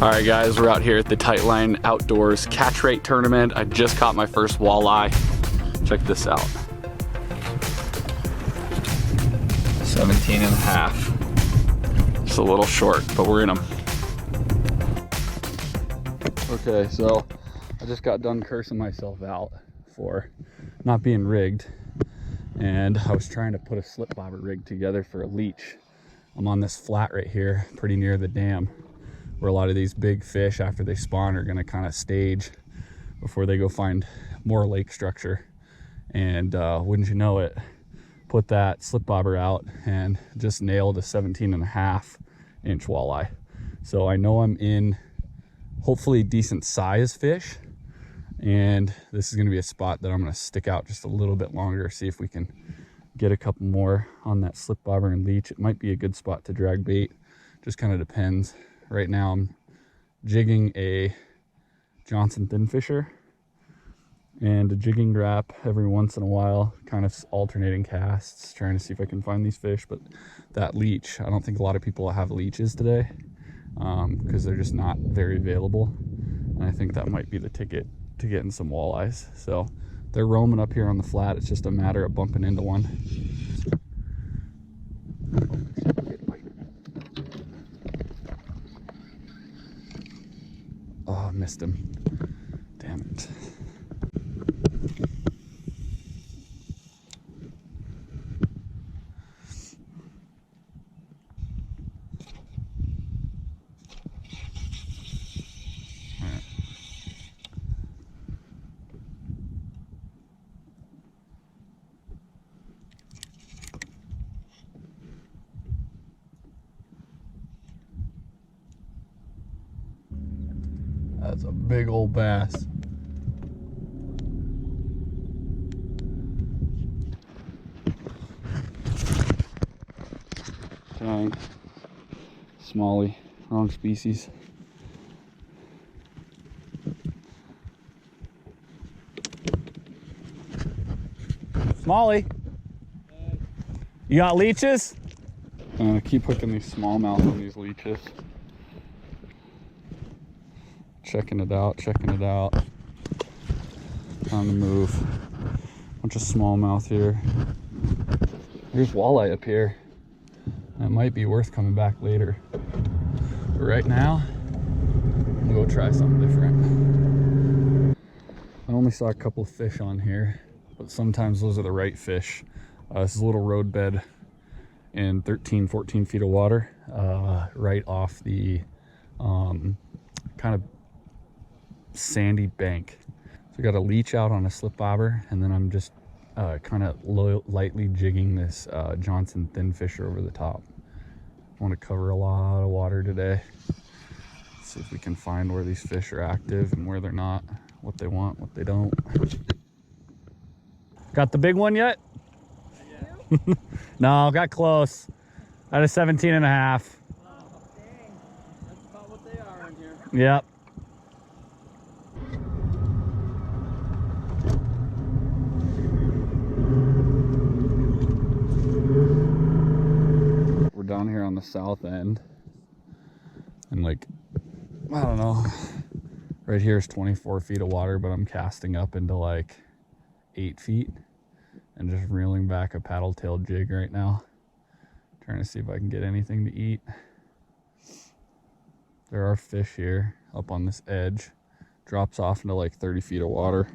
All right, guys, we're out here at the Tightline Outdoors catch rate tournament. I just caught my first walleye. Check this out. 17 and a half. Just a little short, but we're in them. Okay, so I just got done cursing myself out for not being rigged. And I was trying to put a slip bobber rig together for a leech. I'm on this flat right here, pretty near the dam, where a lot of these big fish, after they spawn, are gonna kind of stage before they go find more lake structure. And wouldn't you know it, put that slip bobber out and just nailed a 17 and a half inch walleye. So I know I'm in hopefully decent size fish, and this is gonna be a spot that I'm gonna stick out just a little bit longer, see if we can get a couple more on that slip bobber and leech. It might be a good spot to drag bait, just kind of depends. Right now I'm jigging a Johnson thin fisher and a jigging wrap every once in a while, kind of alternating casts, trying to see if I can find these fish. But that leech, I don't think a lot of people have leeches today because they're just not very available. And I think that might be the ticket to getting some walleyes. So they're roaming up here on the flat. It's just a matter of bumping into one. Oh, I missed him. Damn it. That's a big old bass. Dang. Smallie, wrong species. Smallie, you got leeches? I'm gonna keep hooking these smallmouth on these leeches. Checking it out, checking it out. On the move. Bunch of smallmouth here. There's walleye up here. That might be worth coming back later. But right now, I'm gonna go try something different. I only saw a couple of fish on here, but sometimes those are the right fish. This is a little road bed in 13, 14 feet of water, right off the kind of sandy bank. So I got a leech out on a slip bobber, and then I'm just kind of lightly jigging this Johnson thin fisher over the top. I want to cover a lot of water today. See if we can find where these fish are active and where they're not, what they want, what they don't. Got the big one yet? No, got close. I had a 17 and a half. Oh, dang. That's about what they are in here. Yep. We're down here on the south end, and like, I don't know, right here is 24 feet of water, but I'm casting up into like 8 feet and just reeling back a paddle tail jig right now, trying to see if I can get anything to eat. There are fish here up on this edge, drops off into like 30 feet of water.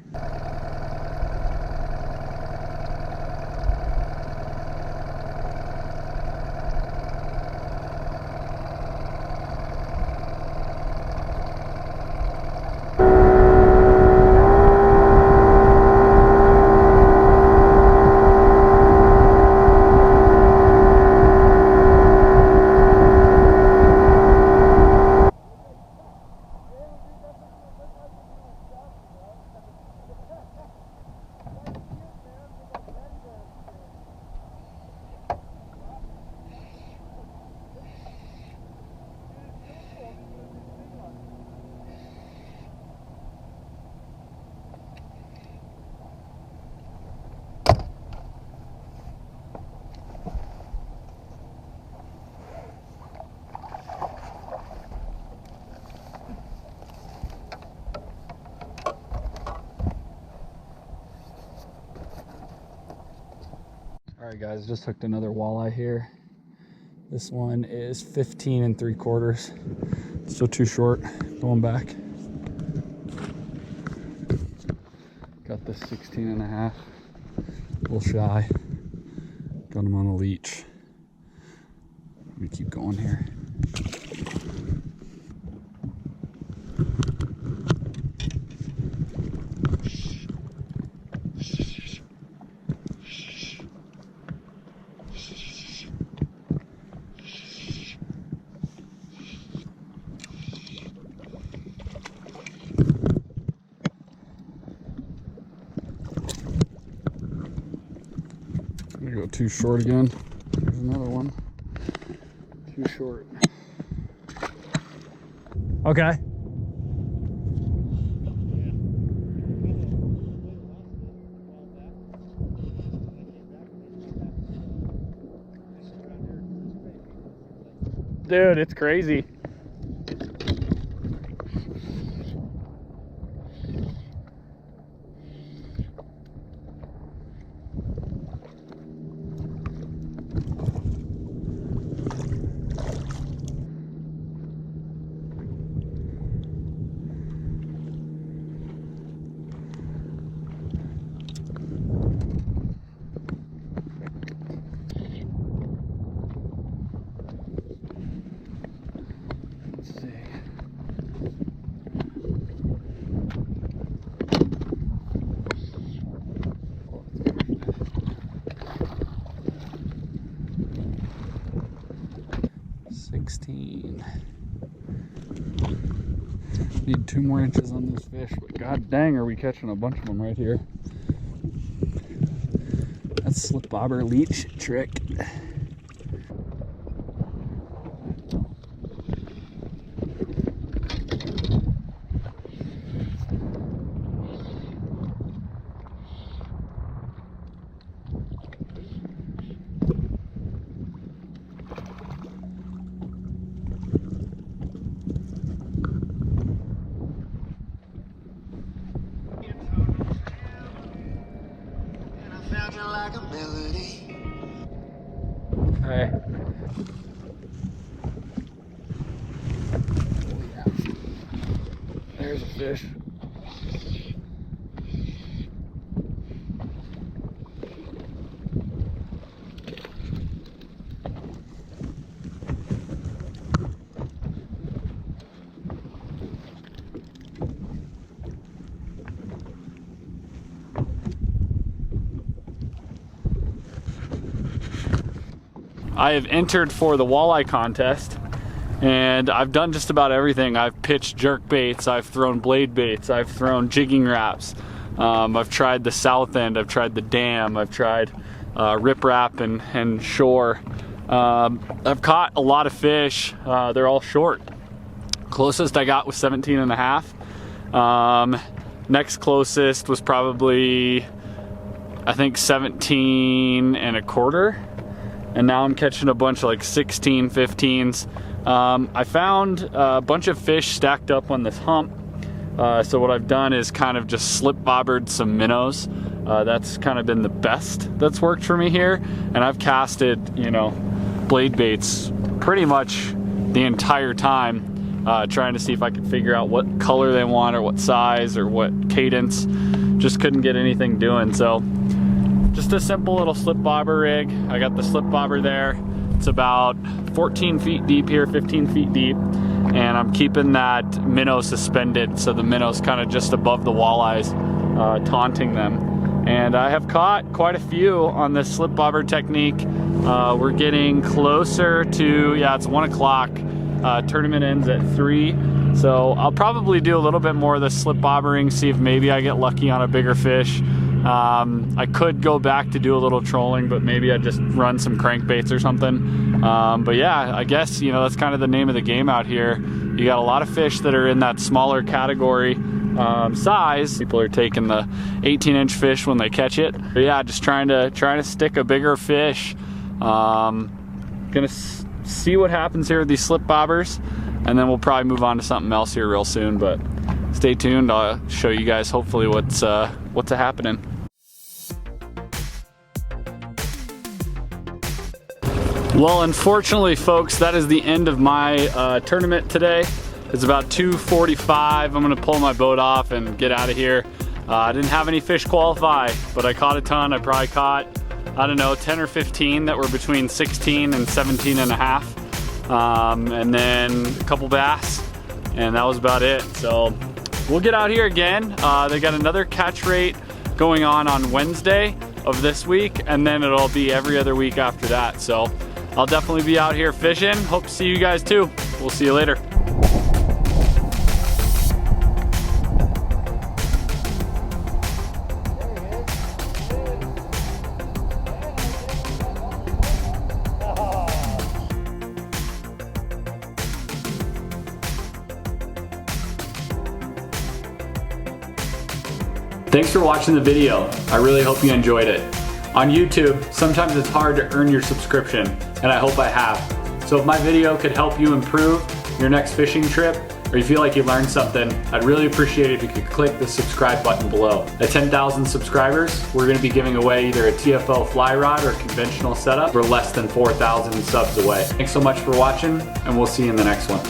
Alright guys, just hooked another walleye here. This one is 15 3/4. Still too short, going back. Got this 16.5, a little shy. Got him on a leech. Let me keep going here. I'm gonna go too short again. There's another one. Too short. Okay. Dude, it's crazy. Let's see. Need 2 more inches on this fish, but god dang, are we catching a bunch of them right here. That's slip bobber leech trick. Like a melody. Okay. Oh, yeah. There's a fish. I have entered for the walleye contest, and I've done just about everything. I've pitched jerk baits, I've thrown blade baits, I've thrown jigging wraps, I've tried the south end, I've tried the dam, I've tried riprap and shore. I've caught a lot of fish. They're all short. Closest I got was 17.5. Next closest was probably, I think, 17.25. And now I'm catching a bunch of like 16, 15s. I found a bunch of fish stacked up on this hump. So what I've done is kind of just slip bobbered some minnows. That's kind of been the best that's worked for me here. And I've casted, you know, blade baits pretty much the entire time, trying to see if I could figure out what color they want or what size or what cadence. Just couldn't get anything doing. So just a simple little slip bobber rig. I got the slip bobber there. It's about 14 feet deep here, 15 feet deep. And I'm keeping that minnow suspended, so the minnow's kind of just above the walleyes, taunting them. And I have caught quite a few on this slip bobber technique. We're getting closer to, yeah, it's 1 o'clock. Tournament ends at 3. So I'll probably do a little bit more of the slip bobbering, see if maybe I get lucky on a bigger fish. I could go back to do a little trolling, but maybe I just run some crankbaits or something. But yeah, I guess, you know, that's kind of the name of the game out here. You got a lot of fish that are in that smaller category size. People are taking the 18-inch fish when they catch it. But yeah, just trying to stick a bigger fish. Gonna see what happens here with these slip bobbers, and then we'll probably move on to something else here real soon. But stay tuned. I'll show you guys hopefully what's happening. Well, unfortunately, folks, that is the end of my tournament today. It's about 2:45. I'm gonna pull my boat off and get out of here. I didn't have any fish qualify, but I caught a ton. I probably caught, I don't know, 10 or 15 that were between 16 and 17 and a half. And then a couple bass, and that was about it. So we'll get out here again. They got another catch rate going on Wednesday of this week, and then it'll be every other week after that. So I'll definitely be out here fishing. Hope to see you guys too. We'll see you later. Thanks for watching the video. I really hope you enjoyed it. On YouTube, sometimes it's hard to earn your subscription, and I hope I have. So if my video could help you improve your next fishing trip, or you feel like you learned something, I'd really appreciate it if you could click the subscribe button below. At 10,000 subscribers, we're gonna be giving away either a TFO fly rod or a conventional setup. We're less than 4,000 subs away. Thanks so much for watching, and we'll see you in the next one.